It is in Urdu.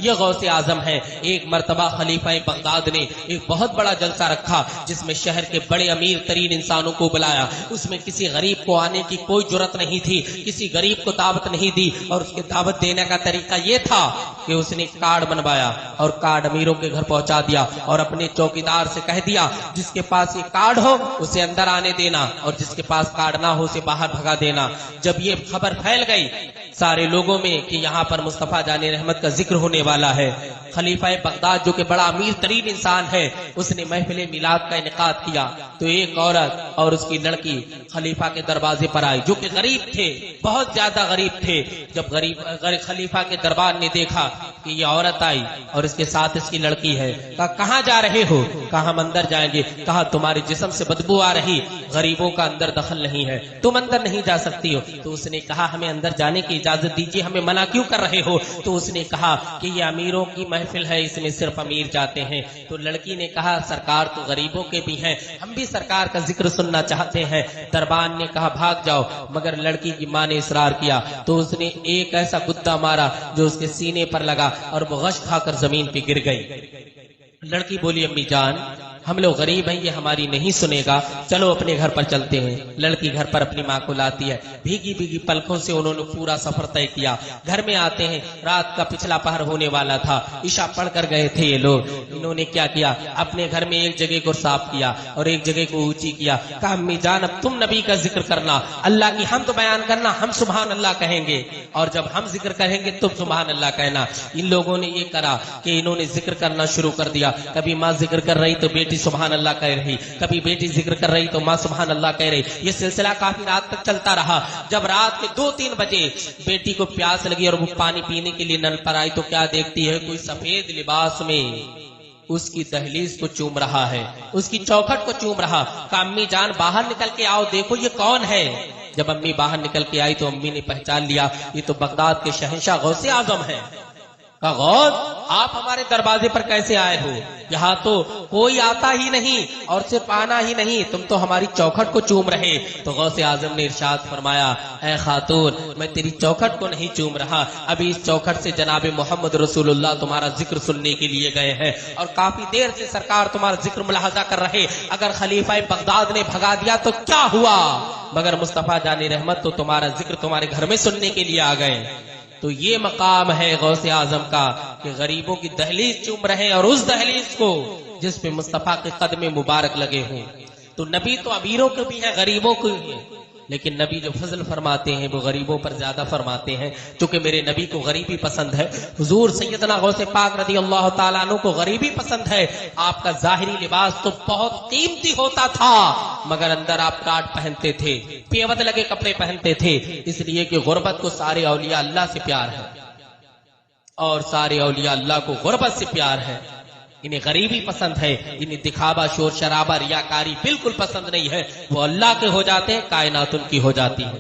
یہ غوث اعظم ہے۔ ایک مرتبہ خلیفہ بغداد نے ایک بہت بڑا جلسہ رکھا جس میں شہر کے بڑے امیر ترین انسانوں کو بلایا۔ اس میں کسی غریب کو آنے کی کوئی جرت نہیں تھی، کسی غریب کو دعوت نہیں دی، اور اس کے دعوت دینے کا طریقہ یہ تھا کہ اس نے کارڈ بنوایا اور کارڈ امیروں کے گھر پہنچا دیا اور اپنے چوکیدار سے کہہ دیا جس کے پاس یہ کارڈ ہو اسے اندر آنے دینا اور جس کے پاس کارڈ نہ ہو اسے باہر بھگا دینا۔ جب یہ خبر پھیل گئی سارے لوگوں میں کہ یہاں پر مصطفیٰ جان رحمت کا ذکر ہونے والا ہے، خلیفہ بغداد جو کہ بڑا امیر ترین انسان ہے اس نے محفل میلاد کا انعقاد کیا، تو ایک عورت اور اس کی لڑکی خلیفہ کے دروازے پر آئی جو کہ غریب تھے، بہت زیادہ غریب تھے۔ جب خلیفہ کے دربار نے دیکھا کہ یہ عورت آئی اور اس کے ساتھ اس کی لڑکی ہے، کہا کہاں جا رہے ہو؟ کہا ہم اندر جائیں گے۔ کہا تمہارے جسم سے بدبو آ رہی، غریبوں کا اندر دخل نہیں ہے، تم اندر نہیں جا سکتی ہو۔ تو اس نے کہا ہمیں اندر جانے کی اجازت دیجیے، ہمیں منع کیوں کر رہے ہو؟ تو اس نے کہا کہ یہ امیروں کی محفل ہے، اس میں صرف امیر جاتے ہیں۔ تو لڑکی نے کہا سرکار تو غریبوں کے بھی ہیں، ہم بھی سرکار کا ذکر سننا چاہتے ہیں۔ دربان نے کہا بھاگ جاؤ، مگر لڑکی کی ماں نے اصرار کیا تو اس نے ایک ایسا گدا مارا جو اس کے سینے پر لگا اور وہ غش کھا کر زمین پہ گر گئی۔ لڑکی بولی امی جان ہم لوگ غریب ہیں، یہ ہماری نہیں سنے گا، چلو اپنے گھر پر چلتے ہیں۔ لڑکی گھر پر اپنی ماں کو لاتی ہے، بھیگی بھیگی پلکوں سے انہوں نے پورا سفر طے کیا۔ گھر میں آتے ہیں، رات کا پچھلا پہر ہونے والا تھا، عشاء پڑھ کر گئے تھے یہ لوگ۔ انہوں نے کیا کیا، اپنے گھر میں ایک جگہ کو صاف کیا اور ایک جگہ کو اونچی کیا۔ کہا امی جان اب تم نبی کا ذکر کرنا، اللہ کی حمد بیان کرنا، ہم سبحان اللہ کہیں گے، اور جب ہم ذکر کہیں گے تم سبحان اللہ کہنا۔ ان لوگوں نے یہ کرا کہ انہوں نے ذکر کرنا شروع کر دیا، کبھی ماں ذکر کر رہی تو بیٹی سبحان اللہ کہہ رہی، کبھی بیٹی ذکر کر رہی تو ماں سبحان اللہ کہہ رہی۔ یہ سلسلہ کافی رات تک چلتا رہا۔ جب رات کے 2-3 بجے بیٹی کو پیاس لگی اور وہ پانی پینے کے لیے نل پر آئی تو کیا دیکھتی ہے، کوئی سفید لباس میں اس کی دہلیز کو چوم رہا ہے، اس کی چوکھٹ کو چوم رہا۔ کہا امی جان باہر نکل کے آؤ دیکھو یہ کون ہے۔ جب امی باہر نکل کے آئی تو امی نے پہچان لیا یہ تو بغداد کے شہنشاہ غوث اعظم ہے۔ کہا غوث آپ ہمارے دروازے پر کیسے آئے ہو؟ یہاں تو کوئی آتا ہی نہیں اور صرف آنا ہی نہیں، تم تو ہماری چوکھٹ کو چوم رہے۔ تو غوث اعظم نے ارشاد فرمایا اے خاتون میں تیری چوکھٹ کو نہیں چوم رہا، ابھی اس چوکھٹ سے جناب محمد رسول اللہ تمہارا ذکر سننے کے لیے گئے ہیں اور کافی دیر سے سرکار تمہارا ذکر ملاحظہ کر رہے۔ اگر خلیفہ بغداد نے بھگا دیا تو کیا ہوا، مگر مصطفیٰ جان رحمت تو تمہارا ذکر تمہارے گھر میں سننے کے لیے آ گئے۔ تو یہ مقام ہے غوث اعظم کا کہ غریبوں کی دہلیز چوم رہے اور اس دہلیز کو جس پہ مصطفیٰ کے قدم مبارک لگے ہوں۔ تو نبی تو امیروں کے بھی ہیں غریبوں کے بھی ہیں، لیکن نبی جو فضل فرماتے ہیں وہ غریبوں پر زیادہ فرماتے ہیں، چونکہ میرے نبی کو غریبی پسند ہے۔ حضور سیدنا غوث پاک رضی اللہ تعالیٰ عنہ کو غریبی پسند ہے۔ آپ کا ظاہری لباس تو بہت قیمتی ہوتا تھا مگر اندر آپ کاٹ پہنتے تھے، پیوند لگے کپڑے پہنتے تھے، اس لیے کہ غربت کو سارے اولیاء اللہ سے پیار ہے اور سارے اولیاء اللہ کو غربت سے پیار ہے۔ انہیں غریبی پسند ہے، انہیں دکھاوا شور شرابہ ریاکاری بالکل پسند نہیں ہے۔ وہ اللہ کے ہو جاتے ہیں، کائنات ان کی ہو جاتی ہے۔